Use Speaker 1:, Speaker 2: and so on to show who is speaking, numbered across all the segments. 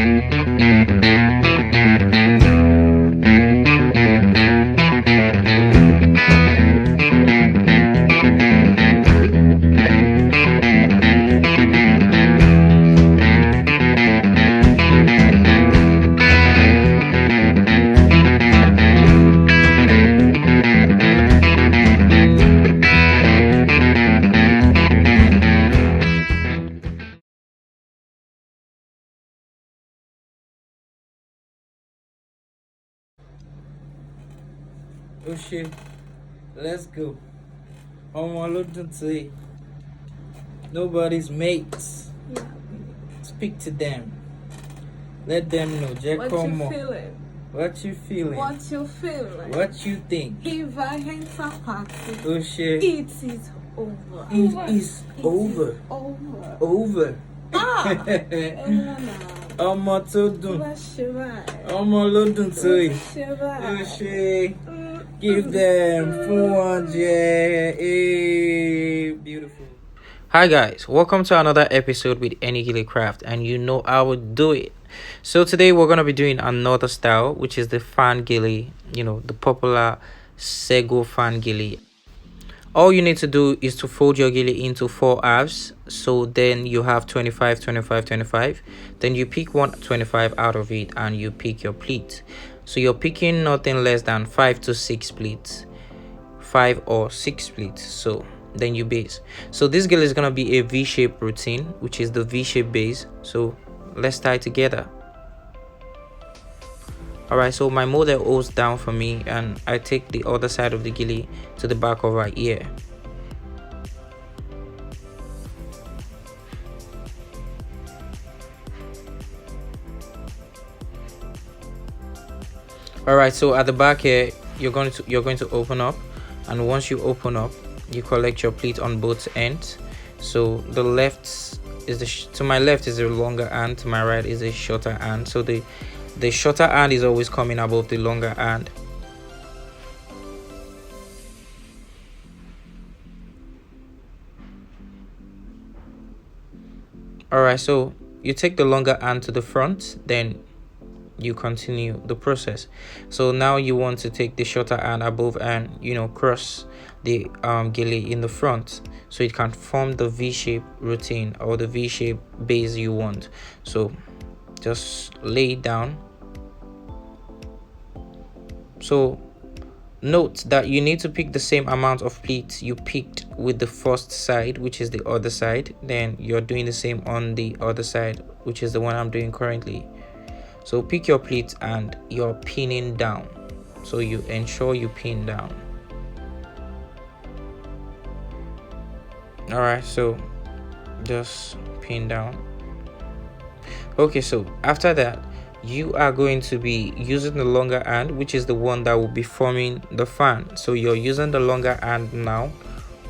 Speaker 1: Oh shit, let's go. I'm looking to it. Nobody's mates.
Speaker 2: Yeah.
Speaker 1: Speak to them. Let them know. Jack,
Speaker 2: What
Speaker 1: come
Speaker 2: you
Speaker 1: on.
Speaker 2: feeling?
Speaker 1: What you feeling?
Speaker 2: What you feeling?
Speaker 1: What you think?
Speaker 2: If I enter party,
Speaker 1: Oh shit.
Speaker 2: it is over.
Speaker 1: It is over.
Speaker 2: Over.
Speaker 1: Over.
Speaker 2: Ah!
Speaker 1: Ọmọ tó dùn. Ọmọ ló dùn tó yìí. Oh shit. Give them 400. Hey, beautiful. Hi guys, welcome to another episode with EnnyGeleCraft, and you know I would do it. So today we're gonna be doing another style, which is the fan gele, the popular Sego fan gele. All you need to do is to fold your gele into 4 halves. So then you have 25, 25, 25. Then you pick 125 out of it and you pick your pleat. So you're picking nothing less than 5 to 6 pleats, 5 or 6 pleats. So then you base. So this gele is gonna be a V-shape routine, which is the V-shape base. So let's tie together. Alright, so my model holds down for me and I take the other side of the gele to the back of our ear. Alright, so at the back here you're going to open up, and once you open up you collect your pleat on both ends. So the left is to my left is the longer end, to my right is a shorter end. So the shorter end is always coming above the longer end. Alright, so you take the longer end to the front, then you continue the process. So now you want to take the shorter end above and cross the gele in the front, so it can form the V-shape routine or the V-shape base you want. So just lay it down. So note that you need to pick the same amount of pleats you picked with the first side, which is the other side. Then you're doing the same on the other side, which is the one I'm doing currently. So pick your pleats and you're pinning down. So you ensure you pin down. Alright, so just pin down. Okay, so after that you are going to be using the longer end, which is the one that will be forming the fan. So you're using the longer end now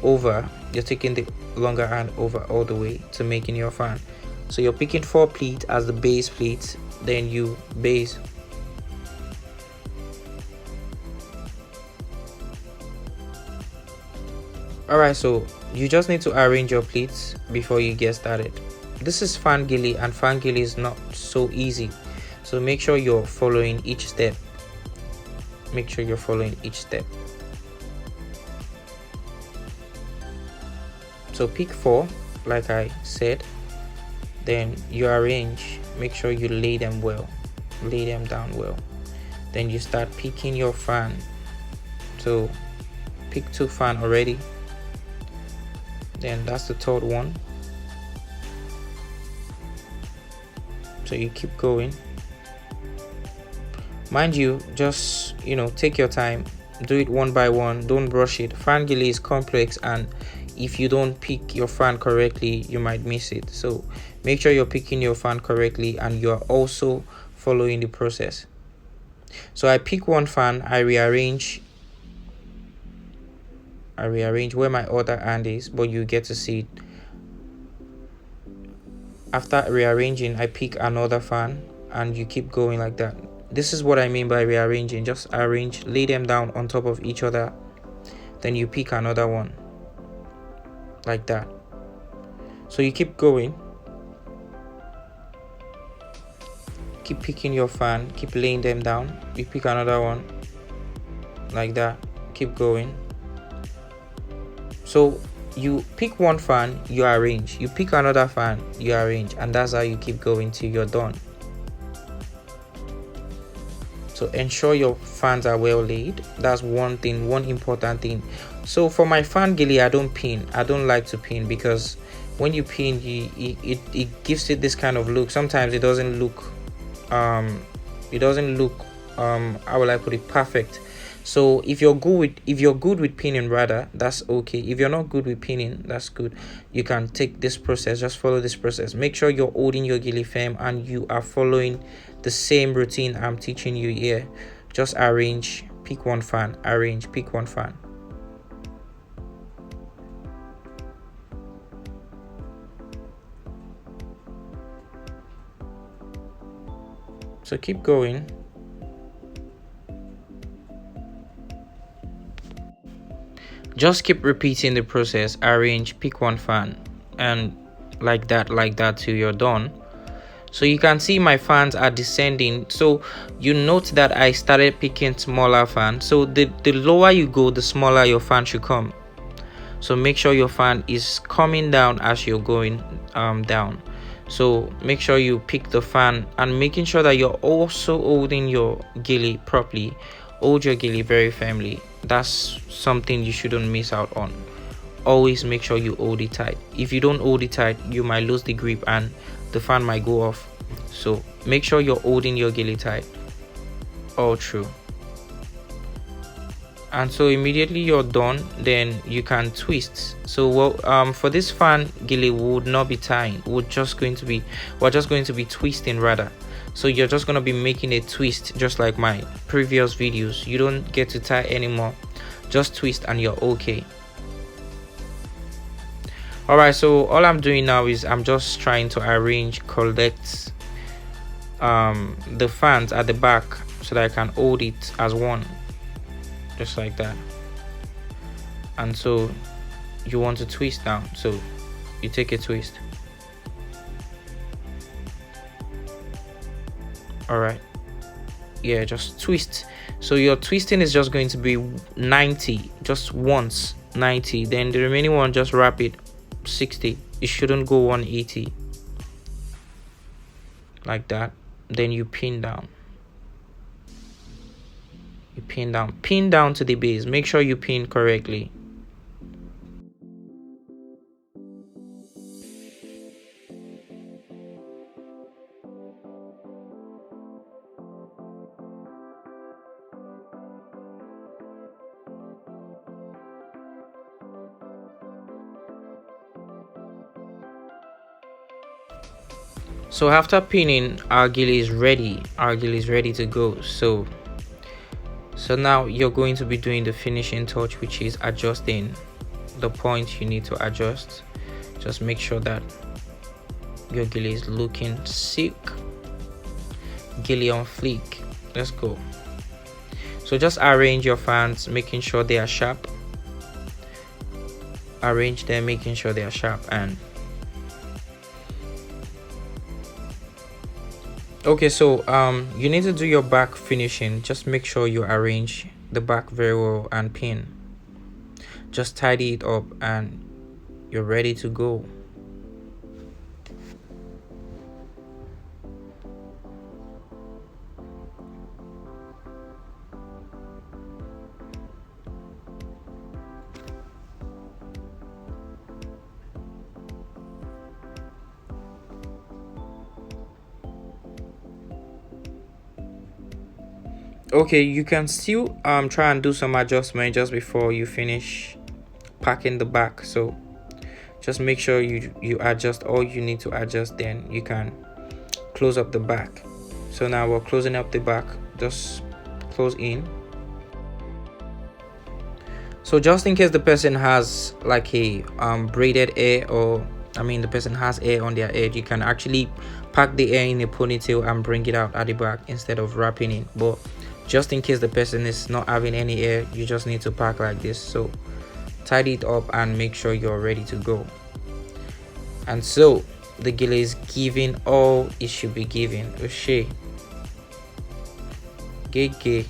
Speaker 1: over, you're taking the longer end over all the way to making your fan. So you're picking 4 pleats as the base pleats, then you base. Alright, so you just need to arrange your pleats before you get started. This is fan gele, and fan gele is not so easy. So make sure you're following each step. Make sure you're following each step. So pick 4, like I said. Then you arrange. Make sure you lay them well. Lay them down well. Then you start picking your fan. So pick 2 fan already. Then that's the 3rd one. So you keep going. Mind you, just take your time, do it one by one, don't rush it. Fan gele is complex, and if you don't pick your fan correctly you might miss it. So make sure you're picking your fan correctly and you're also following the process. So I pick 1 fan, I rearrange where my other hand is, but you get to see it. After rearranging, I pick another fan and you keep going like that. This is what I mean by rearranging. Just arrange, lay them down on top of each other, then you pick another one like that. So you keep going. keep picking your fan, keep laying them down. You pick another one like that, keep going. So you pick one fan, you arrange, you pick another fan, you arrange, and that's how you keep going till you're done. So ensure your fans are well laid. That's one thing, one important thing. So for my fan gele, I don't pin. I don't like to pin, because when you pin, it gives it this kind of look. Sometimes it doesn't look how will I put it, perfect. So if you're good with pinning, rather, that's okay. If you're not good with pinning, that's good. You can take this process, just follow this process. Make sure you're holding your gele firm and you are following the same routine I'm teaching you here. Just arrange, pick one fan, arrange, pick one fan. So keep going. Just keep repeating the process. Arrange, pick one fan, and like that till you're done. So you can see my fans are descending. So you note that I started picking smaller fans. So the lower you go, the smaller your fan should come. So make sure your fan is coming down as you're going down. So make sure you pick the fan, and making sure that you're also holding your gele properly. Hold your gele very firmly. That's something you shouldn't miss out on. Always make sure you hold it tight. If you don't hold it tight, you might lose the grip and the fan might go off. So make sure you're holding your gele tight all through. And so immediately you're done, then you can twist. So for this fan gele, we would not be tying, we're just going to be twisting rather. So you're just going to be making a twist, just like my previous videos. You don't get to tie anymore, just twist and you're okay. All right, so all I'm doing now is I'm just trying to collect the fans at the back so that I can hold it as one, just like that. And so you want to twist now, so you take a twist. All right, yeah, just twist. So your twisting is just going to be 90, just once 90, then the remaining one just wrap it 60. It shouldn't go 180 like that. Then you pin down, pin down to the base. Make sure you pin correctly. So after pinning, our gele is ready. Our gele is ready to go. So now you're going to be doing the finishing touch, which is adjusting the point you need to adjust. Just make sure that your gele is looking sick. Gele on fleek. Let's go. So just arrange your fans, making sure they are sharp. Arrange them, making sure they are sharp. And okay, so you need to do your back finishing. Just make sure you arrange the back very well and pin. Just tidy it up and you're ready to go. Okay, you can still try and do some adjustment just before you finish packing the back. So just make sure you adjust all you need to adjust, then you can close up the back. So now we're closing up the back. Just close in. So just in case the person has like a braided hair, or the person has hair on their head, you can actually pack the hair in a ponytail and bring it out at the back instead of wrapping it. But just in case the person is not having any hair, you just need to pack like this. So tidy it up and make sure you're ready to go. And so the Gele is giving all it should be given. Oshe. Gege.